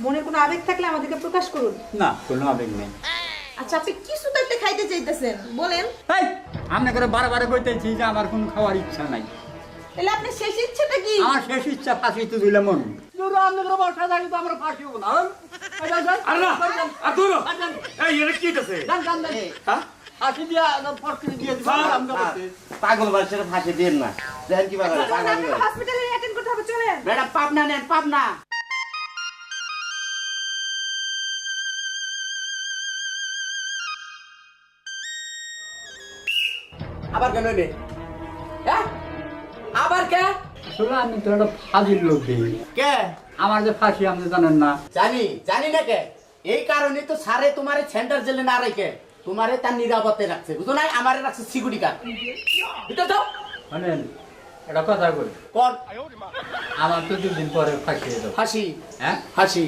মনে কোনো আবেগ থাকলে আমাদেরকে প্রকাশ করুন। না, কোনো আবেগ নেই। আচ্ছা, আপনি কিছু তো একটা খাইতে চাইতেছেন, বলেন। এই, আমি করে বারে কইতেছি যে আমার কোনো খাওয়ার ইচ্ছা নাই। তাহলে আপনার শেষ ইচ্ছেটা কি? আমার শেষ ইচ্ছা ফাঁসি তো দিলে মন। দুটো আপনি করে বসা থাকি তো আমরা ফাঁসি হবো না। আর না, আর দূরো। এই, এটা কি হইতাছে? হ্যাঁ? ফাঁসি দিয়া ফটকে দিয়ে দিবো আমরা বলতে। পাগল মানুষের ফাঁসি দিন না, দেখেন কি পাগল চলেন, আপনাকে হসপিটালে অ্যাটেন্ড করতে হবে, চলেন। ম্যাডাম পাবনা নেন, পাবনা। আবার কেন নে? হ্যাঁ, আবার কে? আসলে আমি তো একটা ফাঁসির লোক দিই। কে? আমার যে ফাঁসি আপনি জানেন না। জানি না কে। এই কারণে তো স্যারে তোমারে সেন্টার জেলে না রেখে তোমারে তার নিরাপত্তায় রাখছে, বুঝো নাই? আমারে রাখছে সিকিউরিটি গার্ড। ভিতর যাও। শোনেন, একটা কথা বলি, কোন আমার তো 2 দিন পরে ফাঁসি হয়ে যাবে। ফাঁসি? হ্যাঁ, ফাঁসি